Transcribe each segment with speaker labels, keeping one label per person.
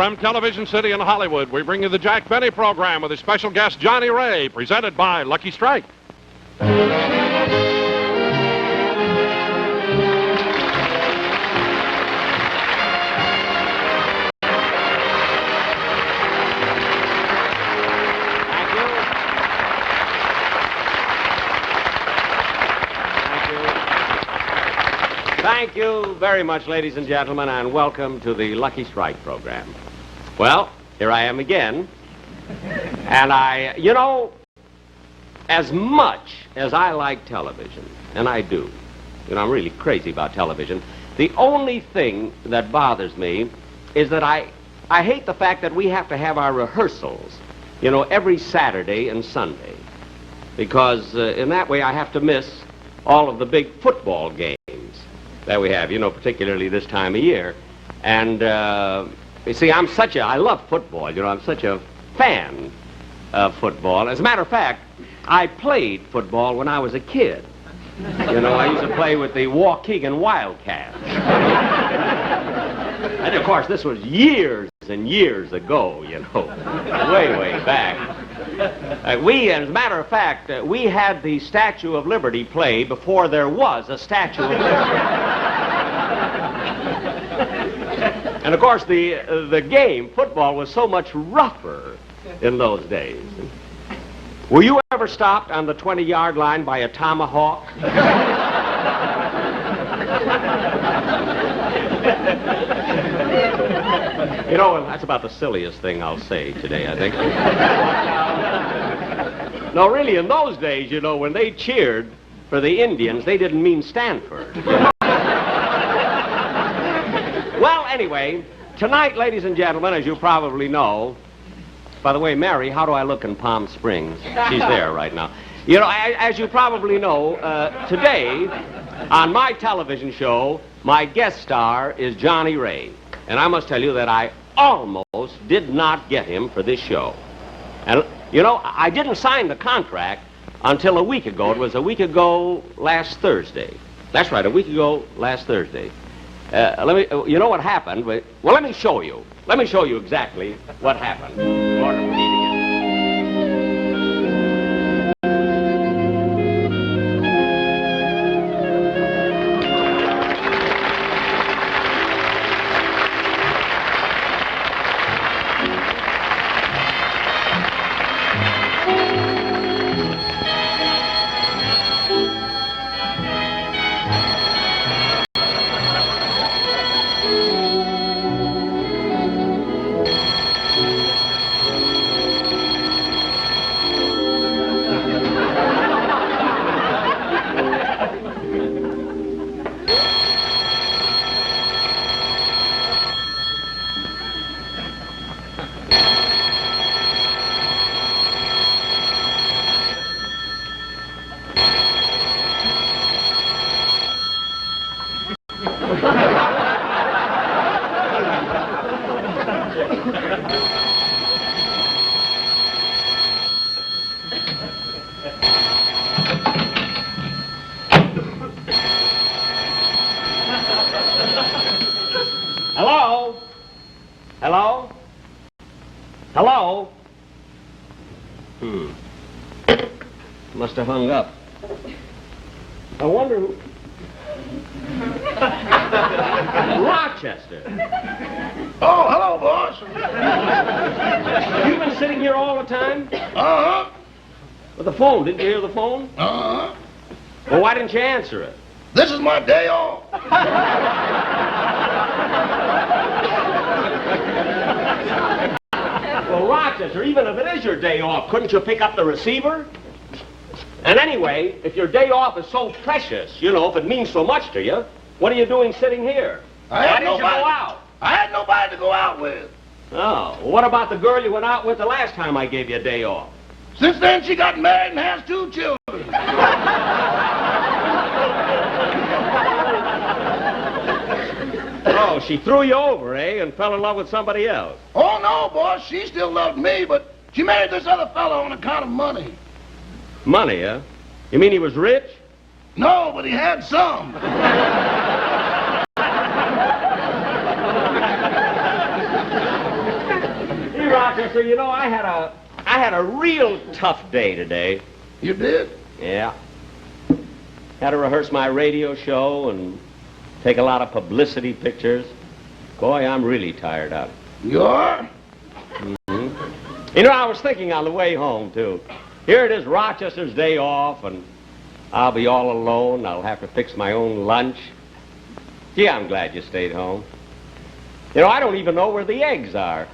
Speaker 1: From Television City in Hollywood, we bring you the Jack Benny program with his special guest, Johnnie Ray, presented by Lucky Strike.
Speaker 2: Thank you very much, ladies and gentlemen, and welcome to the Lucky Strike program. Well, here I am again, and you know, as much as I like television, and I do, I'm really crazy about television, the only thing that bothers me is that I hate the fact that we have to have our rehearsals, every Saturday and Sunday, because in that way I have to miss all of the big football games that we have, particularly this time of year. And, you see, I love football, I'm such a fan of football. As a matter of fact, I played football when I was a kid. I used to play with the Waukegan Wildcats. And, of course, this was years and years ago, way, way back. As a matter of fact, we had the Statue of Liberty play before there was a Statue of Liberty. And, of course, the game, football, was so much rougher in those days. Were you ever stopped on the 20-yard line by a tomahawk? That's about the silliest thing I'll say today, I think. No, really, in those days, when they cheered for the Indians, they didn't mean Stanford. Well, anyway, tonight, ladies and gentlemen, as you probably know, by the way, Mary, how do I look in Palm Springs? She's there right now. As you probably know, today, on my television show, my guest star is Johnnie Ray. And I must tell you that I almost did not get him for this show. And, I didn't sign the contract until a week ago. It was a week ago last Thursday. That's right, a week ago last Thursday. You know what happened? Well, let me show you. Let me show you exactly what happened in order for me to get... Hello? Hello? Hello? Must have hung up. I wonder who... Rochester.
Speaker 3: Oh, hello, boss.
Speaker 2: You've been sitting here all the time?
Speaker 3: Uh-huh.
Speaker 2: With the phone. Didn't you hear the phone?
Speaker 3: Uh-huh.
Speaker 2: Well, why didn't you answer it?
Speaker 3: This is my day off.
Speaker 2: Well, Rochester, even if it is your day off, couldn't you pick up the receiver? And anyway, if your day off is so precious, if it means so much to you, what are you doing sitting here? Why didn't you go out?
Speaker 3: I had nobody to go out with.
Speaker 2: Oh, well, what about the girl you went out with the last time I gave you a day off?
Speaker 3: Since then, she got married and has 2 children.
Speaker 2: Oh, she threw you over, eh, and fell in love with somebody else?
Speaker 3: Oh, no, boss. She still loved me, but she married this other fellow on account of money.
Speaker 2: Money, huh? You mean he was rich?
Speaker 3: No, but he had some.
Speaker 2: Rochester, you know, I had a real tough day today.
Speaker 3: You did?
Speaker 2: Yeah. Had to rehearse my radio show and take a lot of publicity pictures. Boy, I'm really tired out.
Speaker 3: You are?
Speaker 2: You know, I was thinking on the way home, too. Here it is, Rochester's day off, and I'll be all alone. I'll have to fix my own lunch. Gee, I'm glad you stayed home. You know, I don't even know where the eggs are.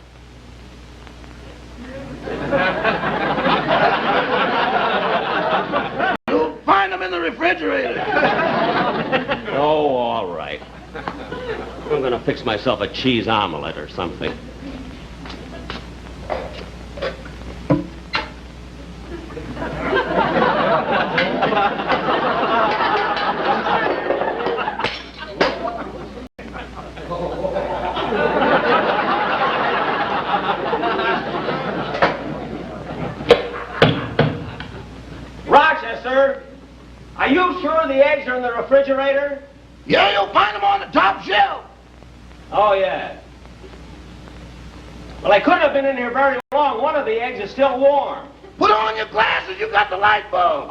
Speaker 3: You'll find them in the refrigerator.
Speaker 2: Oh, all right. I'm going to fix myself a cheese omelet or something. Rochester, are you sure the eggs are in the refrigerator?
Speaker 3: Yeah, you'll find them on the top shelf.
Speaker 2: Oh, yeah. Well, they couldn't have been in here very long. One of the eggs is still warm.
Speaker 3: Put on your glasses. You got the light bulb.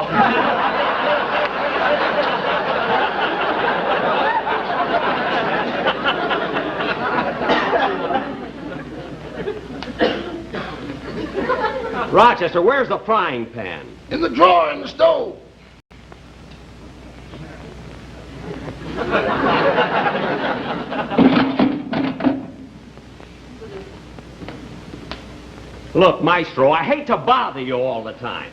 Speaker 2: Rochester, where's the frying pan?
Speaker 3: In the drawer in the stove.
Speaker 2: Look, Maestro, I hate to bother you all the time.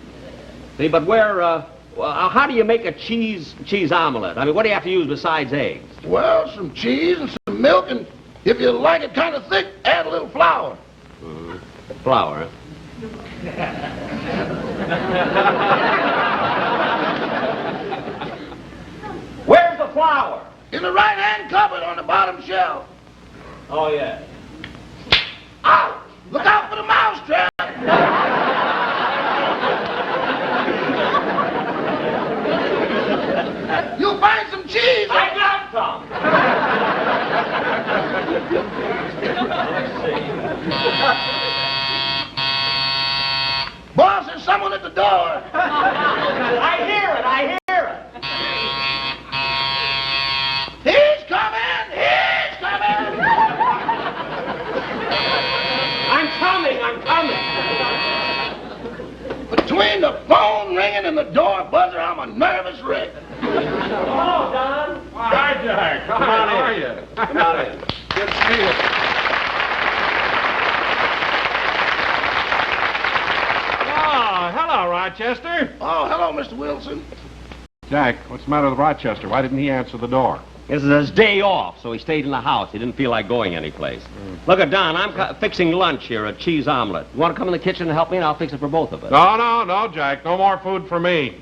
Speaker 2: See, but how do you make a cheese omelet? I mean, what do you have to use besides eggs?
Speaker 3: Well, some cheese and some milk, and if you like it kind of thick, add a little flour.
Speaker 2: Flour, huh? Where's the flour?
Speaker 3: In the right-hand cupboard on the bottom shelf.
Speaker 2: Oh, yeah.
Speaker 3: Ow! Look out for the mousetrap! You'll find some cheese.
Speaker 2: I got some.
Speaker 3: Boss, there's someone at the door.
Speaker 2: I hear it.
Speaker 3: He's coming! He's coming!
Speaker 2: I'm coming.
Speaker 3: Between the phone ringing and the door buzzer, I'm a nervous wreck.
Speaker 2: Hello, Don.
Speaker 1: Hi, Jack.
Speaker 2: Come on in.
Speaker 1: How are you?
Speaker 2: Come on in.
Speaker 1: Good to see you. Oh, hello, Rochester.
Speaker 3: Oh, hello, Mr. Wilson.
Speaker 1: Jack, what's the matter with Rochester? Why didn't he answer the door?
Speaker 2: This is his day off, so he stayed in the house. He didn't feel like going anyplace. Look at Don. I'm fixing lunch here, a cheese omelet. You want to come in the kitchen and help me, and I'll fix it for both of us.
Speaker 1: No, Jack. No more food for me.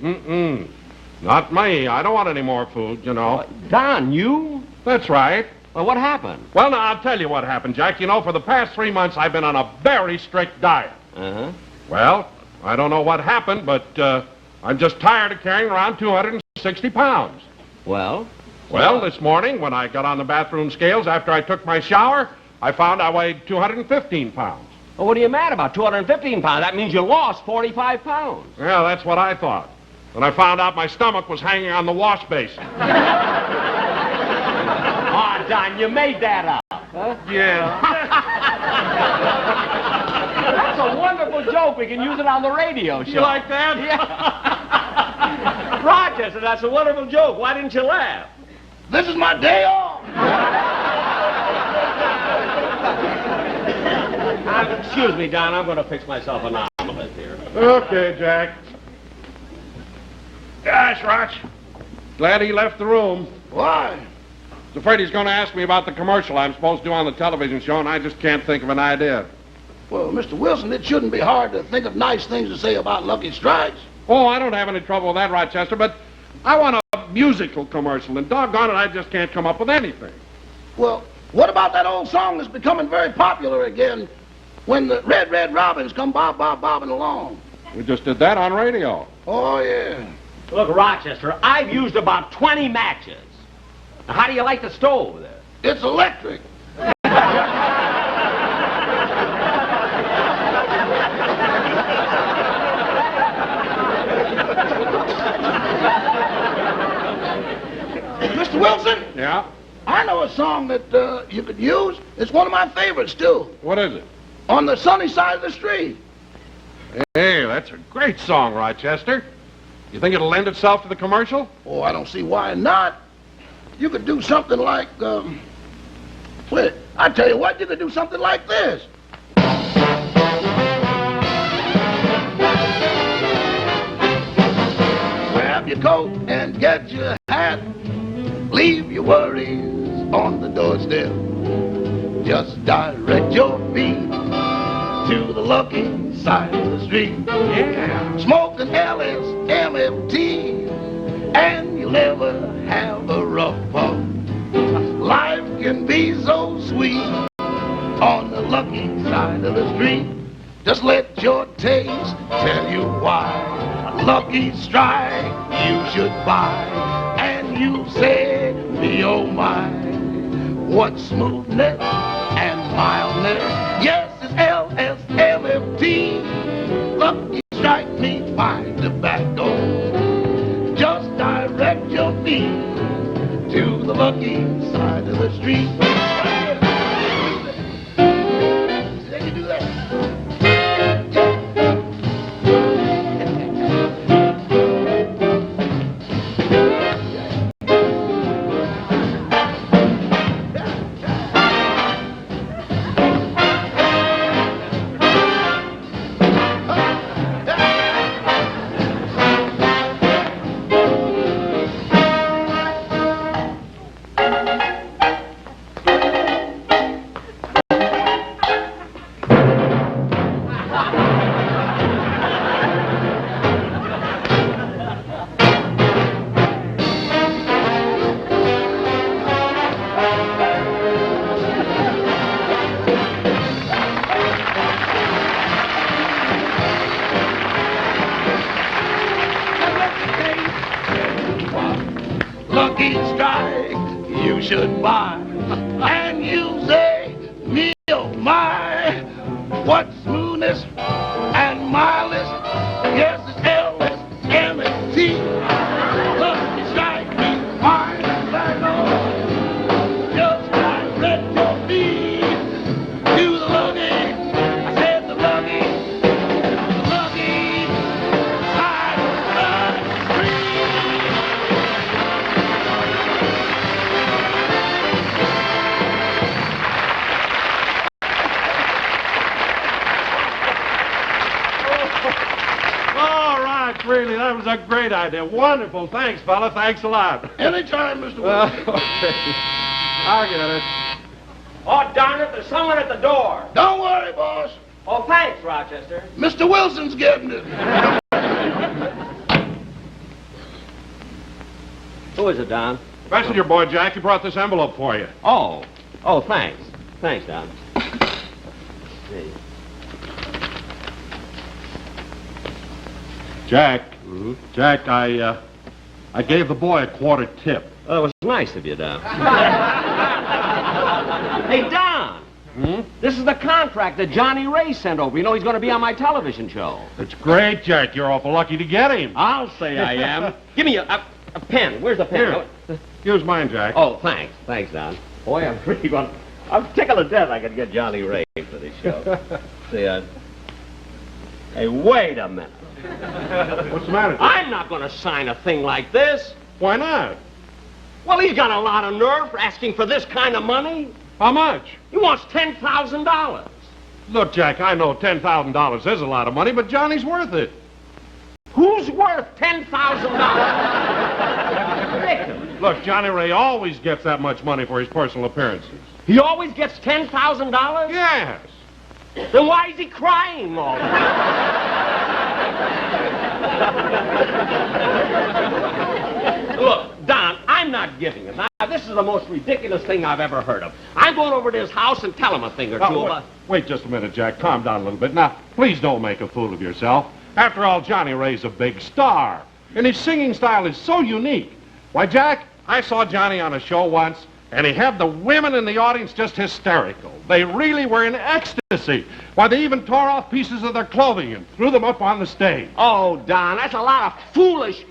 Speaker 1: Not me. I don't want any more food, you know.
Speaker 2: Don, you?
Speaker 1: That's right.
Speaker 2: Well, what happened?
Speaker 1: Well, now, I'll tell you what happened, Jack. You know, for the past 3 months, I've been on a very strict diet.
Speaker 2: Uh-huh.
Speaker 1: Well, I don't know what happened, but I'm just tired of carrying around 260 pounds.
Speaker 2: Well,
Speaker 1: this morning, when I got on the bathroom scales after I took my shower, I found I weighed 215 pounds.
Speaker 2: well, what are you mad about? 215 pounds. That means you lost 45 pounds.
Speaker 1: Yeah, that's what I thought. When I found out my stomach was hanging on the wash basin.
Speaker 2: Oh, Don, you made that up. Huh?
Speaker 1: Yeah.
Speaker 2: That's a wonderful joke. We can use it on the radio show.
Speaker 1: You like that?
Speaker 2: Yeah. Rochester, that's a wonderful joke. Why didn't you laugh?
Speaker 3: This is my day off.
Speaker 2: Excuse me, Don. I'm going to fix myself an omelet here.
Speaker 1: Okay, Jack. Gosh, Roch. Glad he left the room.
Speaker 3: Why?
Speaker 1: I was afraid he's going to ask me about the commercial I'm supposed to do on the television show, and I just can't think of an idea.
Speaker 3: Well, Mr. Wilson, it shouldn't be hard to think of nice things to say about Lucky Strikes.
Speaker 1: Oh, I don't have any trouble with that, Rochester, but I want a musical commercial, and doggone it, I just can't come up with anything.
Speaker 3: Well, what about that old song that's becoming very popular again, when the Red, Red Robins come bobbing along?
Speaker 1: We just did that on radio.
Speaker 3: Oh, yeah.
Speaker 2: Look, Rochester, I've used about 20 matches. Now, how do you like the stove there?
Speaker 3: It's electric. Mr. Wilson,
Speaker 1: Yeah?
Speaker 3: I know a song that you could use. It's one of my favorites, too.
Speaker 1: What is it?
Speaker 3: On the Sunny Side of the Street.
Speaker 1: Hey, that's a great song, Rochester. You think it'll lend itself to the commercial?
Speaker 3: Oh, I don't see why not. You could do something like, wait, I tell you what, you could do something like this. Grab your coat and get your hat. Leave your worries on the doorstep. Just direct your feet to the lucky side of the street.
Speaker 1: Yeah.
Speaker 3: Smoke an Ellis MFT, and you'll never have a rough puff. Life can be so sweet on the lucky side of the street. Just let your taste tell you why. Lucky Strike you should buy, and you'll say, me oh my, what smoothness and mildness. Yes, it's LSMFT. Lucky Strike me fine tobacco. Just direct your feet to the lucky side of the street. There you do that. Lucky Strike you should buy, and you say, me oh my, what smoothness and mildness. Yes, it's LSMFT. Lucky Strike me fine tobacco. Just direct your feet to the lucky, I said the lucky side of the street.
Speaker 1: All right, really, that was a great idea. Wonderful. Thanks, fella. Thanks a lot.
Speaker 3: Anytime, Mr. Wilson.
Speaker 1: Okay. I'll get it.
Speaker 2: Oh, darn it, there's someone at the door.
Speaker 3: Don't worry, boss.
Speaker 2: Oh, thanks, Rochester.
Speaker 3: Mr. Wilson's getting it.
Speaker 2: Who is it, Don?
Speaker 1: Messenger boy, Jack, he brought this envelope for you.
Speaker 2: Oh, thanks. Thanks, Don. Hey.
Speaker 1: Jack. Jack, I gave the boy a quarter tip.
Speaker 2: Well, that was nice of you, Don. Hey, Don. This is the contract that Johnnie Ray sent over. You know he's going to be on my television show.
Speaker 1: It's great, Jack. You're awful lucky to get him.
Speaker 2: I'll say I am. Give me a pen. Where's the pen?
Speaker 1: Here. Here's mine, Jack.
Speaker 2: Oh, thanks. Thanks, Don. Boy, I'm really going. I'm tickled to death I could get Johnnie Ray for this show. See, hey, wait a minute.
Speaker 1: What's the matter?
Speaker 2: I'm not going to sign a thing like this.
Speaker 1: Why not?
Speaker 2: Well, he's got a lot of nerve for asking for this kind of money.
Speaker 1: How much?
Speaker 2: He wants $10,000.
Speaker 1: Look, Jack, I know $10,000 is a lot of money, but Johnny's worth it.
Speaker 2: Who's worth $10,000? Ridiculous.
Speaker 1: Look, Johnnie Ray always gets that much money for his personal appearances.
Speaker 2: He always gets $10,000?
Speaker 1: Yes.
Speaker 2: Then why is he crying all the time? Look, Don, I'm not giving him. Now, this is the most ridiculous thing I've ever heard of. I'm going over to his house and tell him a thing or two about...
Speaker 1: Wait just a minute, Jack. Calm down a little bit. Now, please don't make a fool of yourself. After all, Johnnie Ray's a big star, and his singing style is so unique. Why, Jack, I saw Johnny on a show once, and he had the women in the audience just hysterical. They really were in ecstasy. Why, they even tore off pieces of their clothing and threw them up on the stage.
Speaker 2: Oh, Don, that's a lot of foolish,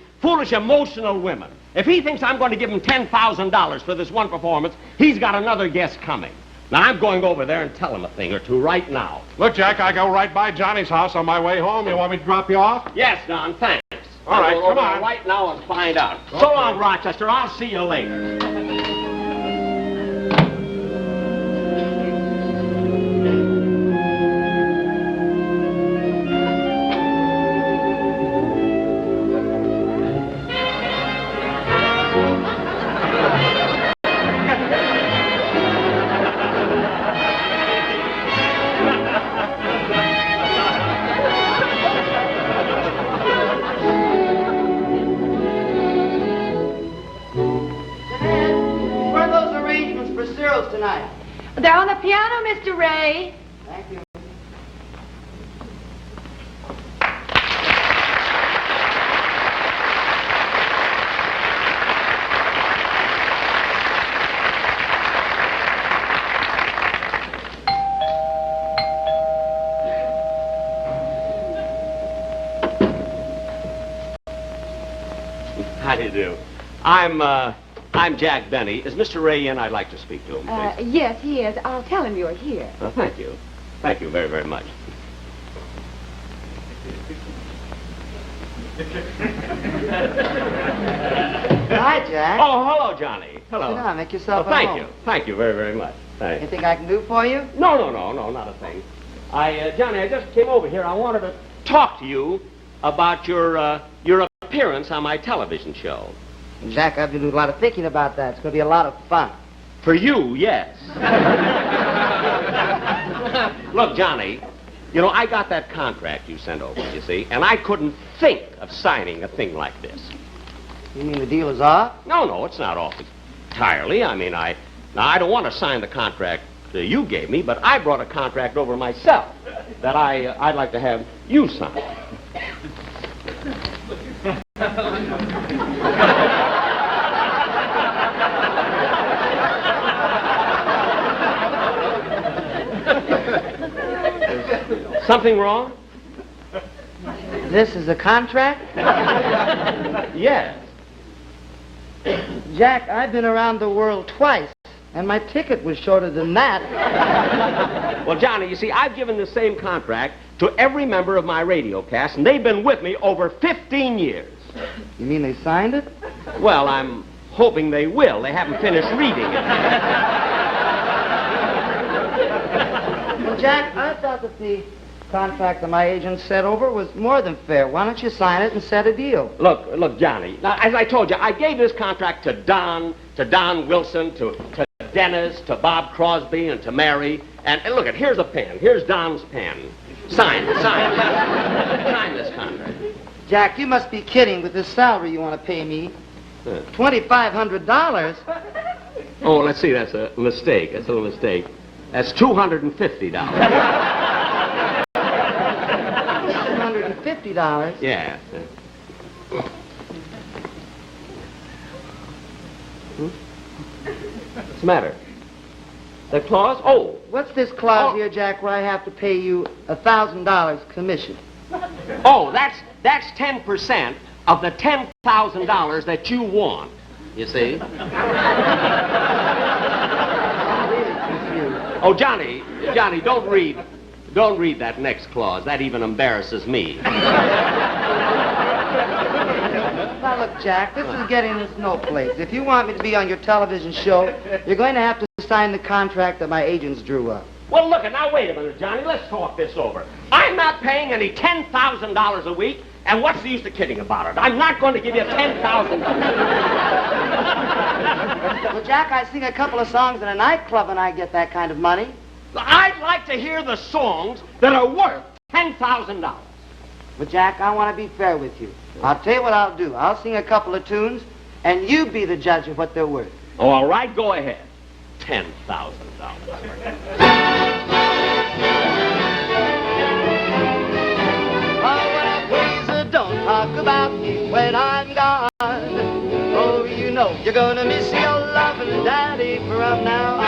Speaker 2: emotional women. If he thinks I'm going to give him $10,000 for this one performance, he's got another guest coming. Now, I'm going over there and tell him a thing or two right now.
Speaker 1: Look, Jack, I go right by Johnny's house on my way home. You want me to drop you off?
Speaker 2: Yes, Don, thanks.
Speaker 1: All right, come on.
Speaker 2: Right now and find out.
Speaker 1: Okay.
Speaker 2: So long, Rochester. I'll see you later.
Speaker 4: Tonight.
Speaker 5: They're on the piano, Mr. Ray.
Speaker 4: Thank you.
Speaker 2: How do you do? I'm Jack Benny. Is Mr. Ray in? I'd like to speak to him, please.
Speaker 5: Yes, he is. I'll tell him you're here.
Speaker 2: Thank you. Thank you very, very much.
Speaker 4: Hi, Jack.
Speaker 2: Oh, hello, Johnny. Hello.
Speaker 4: Sit down, make yourself at
Speaker 2: Thank
Speaker 4: home.
Speaker 2: you. Thank you very, very much. Thanks.
Speaker 4: Anything I can do for you?
Speaker 2: No, not a thing. Johnny, I just came over here. I wanted to talk to you about your appearance on my television show.
Speaker 4: Jack, I've been doing a lot of thinking about that. It's going to be a lot of fun.
Speaker 2: For you, yes. Look, Johnny, you know, I got that contract you sent over, you see, and I couldn't think of signing a thing like this.
Speaker 4: You mean the deal is off?
Speaker 2: No, it's not off entirely. I mean, I don't want to sign the contract that you gave me, but I brought a contract over myself that I'd like to have you sign. Something wrong?
Speaker 4: This is a contract?
Speaker 2: Yes.
Speaker 4: Jack, I've been around the world twice, and my ticket was shorter than that.
Speaker 2: Well, Johnny, you see, I've given the same contract to every member of my radio cast, and they've been with me over 15 years.
Speaker 4: You mean they signed it?
Speaker 2: Well, I'm hoping they will. They haven't finished reading it.
Speaker 4: Well, Jack, I thought that the contract that my agent sent over was more than fair. Why don't you sign it and set a deal?
Speaker 2: Look, Johnny. Now, as I told you, I gave this contract to Don Wilson, to Dennis, to Bob Crosby, and to Mary. And look, here's a pen. Here's Don's pen. Sign this contract.
Speaker 4: Jack, you must be kidding with this salary you want to pay me. $2,500?
Speaker 2: Oh, let's see. That's a mistake. That's a little mistake. That's $250.
Speaker 4: $250?
Speaker 2: Yeah. What's the matter? The clause? Oh.
Speaker 4: What's this clause here, Jack, where I have to pay you $1,000 commission?
Speaker 2: Oh, that's 10% of the $10,000 that you want. You see? Oh, Johnny, don't read that next clause. That even embarrasses me.
Speaker 4: Now, look, Jack, this is getting us no place. If you want me to be on your television show, you're going to have to sign the contract that my agents drew up.
Speaker 2: Well, look, now, wait a minute, Johnny. Let's talk this over. I'm not paying any $10,000 a week, and what's the use of kidding about it? I'm not going to give you $10,000.
Speaker 4: Well, Jack, I sing a couple of songs in a nightclub and I get that kind of money.
Speaker 2: I'd like to hear the songs that are worth $10,000.
Speaker 4: But, Jack, I want to be fair with you. I'll tell you what I'll do. I'll sing a couple of tunes, and you be the judge of what they're worth.
Speaker 2: All right, go ahead. $10,000.
Speaker 4: Don't talk about me when I'm gone. Oh, you know you're gonna miss your loving daddy from now on.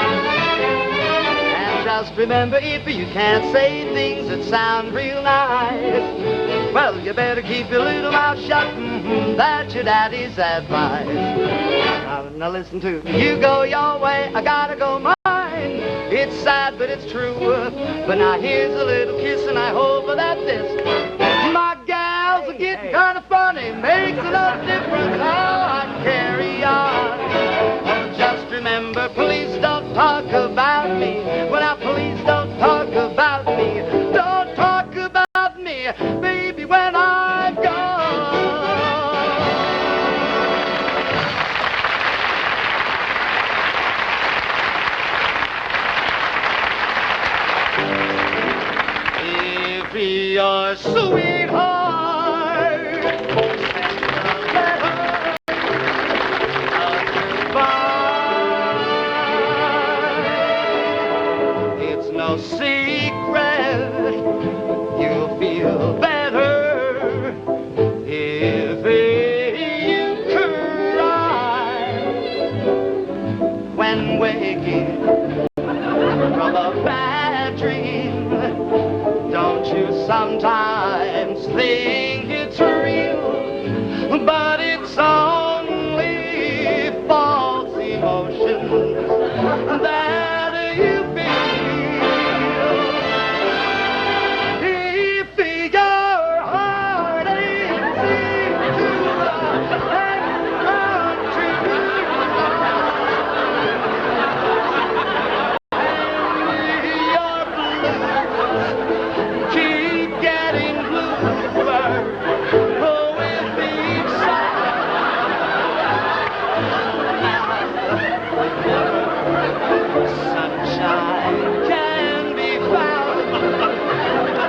Speaker 4: And just remember, if you can't say things that sound real nice, Well, you better keep your little mouth shut. That's your daddy's advice. Now listen to me. You go your way, I gotta go mine. It's sad, but it's true. But now here's a little kiss, and I hope that this, my gals are getting kind of funny. Makes a lot of difference how I carry on. Oh, just remember, please don't talk about me. Well, now please don't talk about me. Don't talk about me, baby, when I'm gone. If your sweetheart sends a letter of goodbye, it's no secret you'll feel better if you cry when waking from a bad dream. Don't you sometimes think it's real, but it's only false emotions that you feel. If your heart ain't into the hang country, and your blues keep getting bluer with each sunshine can be found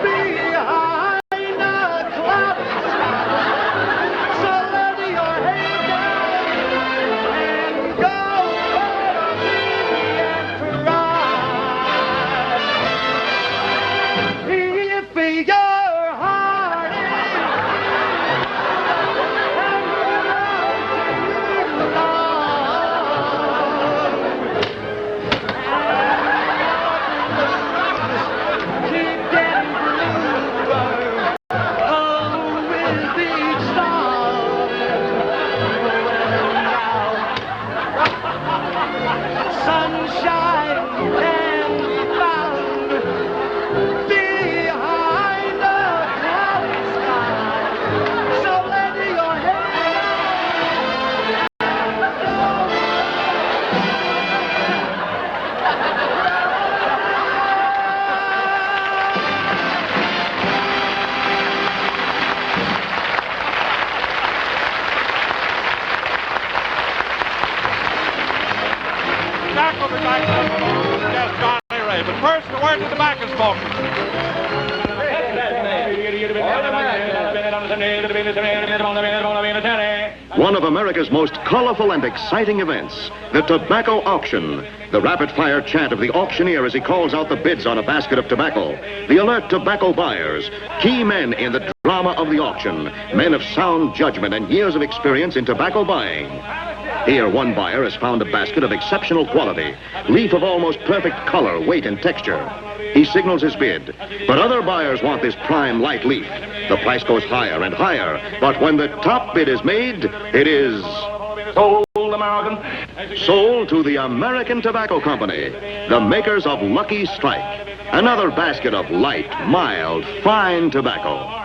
Speaker 4: behind a cloudy sky. So let your head down and go for me and cry. If your heart is keep getting bluer, with each song. Sunshine can be found behind a cloudy sky. So let your head
Speaker 1: Back will be back to yes, Johnnie Ray. But first, the word to the back is spoken.
Speaker 6: One of America's most colorful and exciting events, the tobacco auction. The rapid-fire chant of the auctioneer as he calls out the bids on a basket of tobacco. The alert tobacco buyers, key men in the drama of the auction, men of sound judgment and years of experience in tobacco buying. Here, one buyer has found a basket of exceptional quality, leaf of almost perfect color, weight, and texture. He signals his bid, but other buyers want this prime light leaf. The price goes higher and higher, but when the top bid is made, it is sold, American. Sold to the American Tobacco Company, the makers of Lucky Strike. Another basket of light, mild, fine tobacco.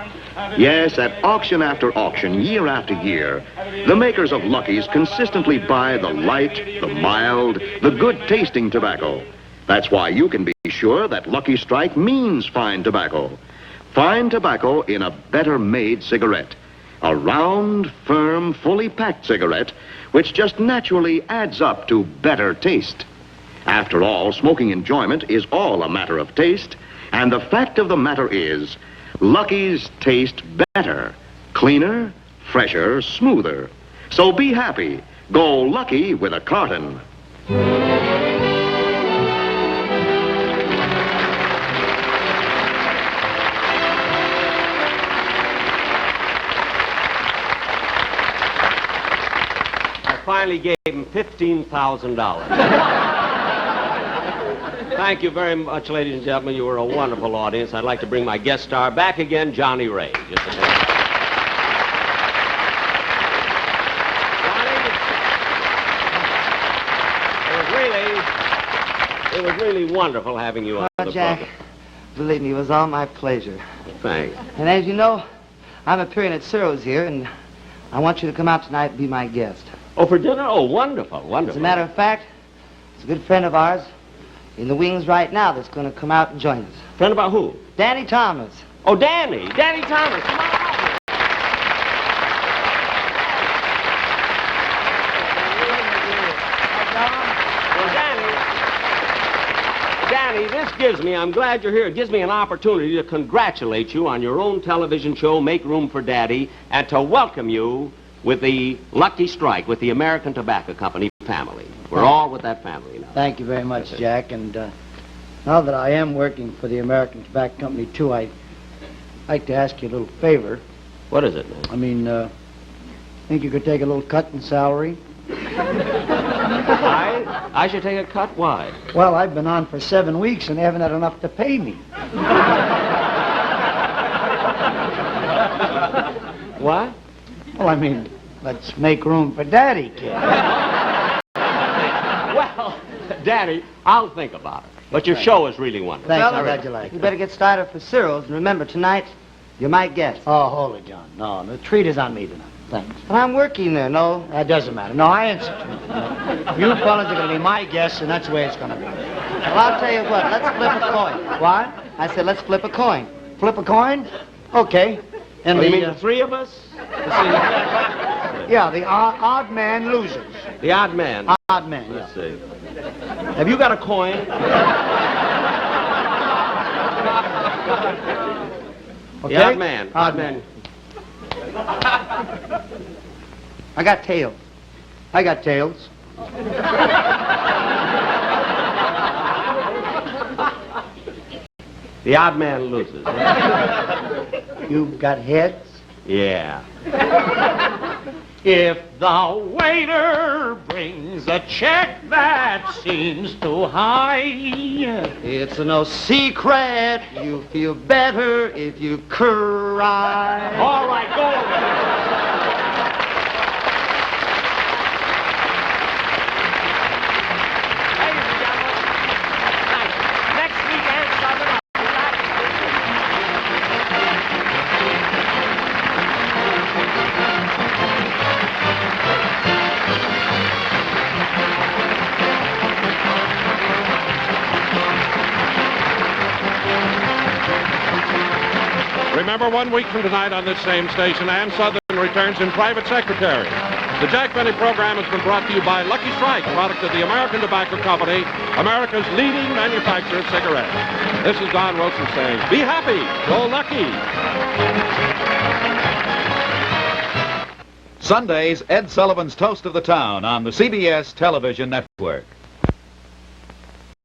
Speaker 6: Yes, at auction after auction, year after year, the makers of Lucky's consistently buy the light, the mild, the good-tasting tobacco. That's why you can be sure that Lucky Strike means fine tobacco. Fine tobacco in a better-made cigarette. A round, firm, fully packed cigarette which just naturally adds up to better taste. After all, smoking enjoyment is all a matter of taste, and the fact of the matter is, Lucky's taste better, cleaner, fresher, smoother. So be happy. Go Lucky with a carton.
Speaker 2: I finally gave him $15,000. Thank you very much, ladies and gentlemen. You were a wonderful audience. I'd like to bring my guest star back again, Johnnie Ray. Just a minute. It was really wonderful having you on the
Speaker 4: Jack,
Speaker 2: program.
Speaker 4: believe me, it was all my pleasure.
Speaker 2: Thanks.
Speaker 4: And as you know, I'm appearing at Cyril's here, and I want you to come out tonight and be my guest.
Speaker 2: Oh, for dinner? Oh, wonderful, wonderful.
Speaker 4: As a matter of fact, it's a good friend of ours in the wings right now that's going to come out and join us.
Speaker 2: Friend about who?
Speaker 4: Danny Thomas.
Speaker 2: Oh, Danny. Danny Thomas. Come on. Danny, this gives me, I'm glad you're here, it gives me an opportunity to congratulate you on your own television show, Make Room for Daddy, and to welcome you with the Lucky Strike, with the American Tobacco Company family. We're all with that family now.
Speaker 7: Thank you very much, Jack. And now that I am working for the American Tobacco Company, too, I'd like to ask you a little favor.
Speaker 2: What is it, man?
Speaker 7: I mean, think you could take a little cut in salary?
Speaker 2: I should take a cut? Why?
Speaker 7: Well, I've been on for 7 weeks and they haven't had enough to pay me.
Speaker 2: What?
Speaker 7: Well, I mean, let's make room for Daddy, kid.
Speaker 2: Well, Daddy, I'll think about it. But your show is really wonderful.
Speaker 7: Thanks, I'm
Speaker 4: Fellas,
Speaker 7: glad you like
Speaker 4: you
Speaker 7: it.
Speaker 4: better get started for Cyril's, and remember, tonight, you're my guest.
Speaker 7: Oh, hold it, John. No, the treat is on me tonight. Thanks.
Speaker 4: But I'm working there, no?
Speaker 7: That doesn't matter. No, I answer to it. You fellas are going to be my guests, and that's the way it's going to be.
Speaker 4: Well, I'll tell you what, let's flip a coin.
Speaker 7: What?
Speaker 4: I said, let's flip a coin.
Speaker 7: Flip a coin? Okay. And
Speaker 2: Oh, you mean the three of us?
Speaker 7: yeah, the odd man loses.
Speaker 2: The odd man.
Speaker 7: Odd man,
Speaker 2: Let's
Speaker 7: yeah.
Speaker 2: see. Have you got a coin?
Speaker 7: Okay?
Speaker 2: The odd man.
Speaker 7: Odd man.
Speaker 4: I got tails.
Speaker 7: I got tails.
Speaker 2: The odd man loses.
Speaker 7: You've got heads.
Speaker 2: Yeah.
Speaker 8: If the waiter brings a check that seems too high,
Speaker 4: It's no secret. You feel better if you cry.
Speaker 2: All right, go over. Ladies and gentlemen, next weekend, Southern
Speaker 1: Remember, 1 week from tonight on this same station, Ann Southern returns in Private Secretary. The Jack Benny program has been brought to you by Lucky Strike, product of the American Tobacco Company, America's leading manufacturer of cigarettes. This is Don Wilson saying, be happy, go lucky.
Speaker 9: Sundays, Ed Sullivan's Toast of the Town on the CBS Television Network.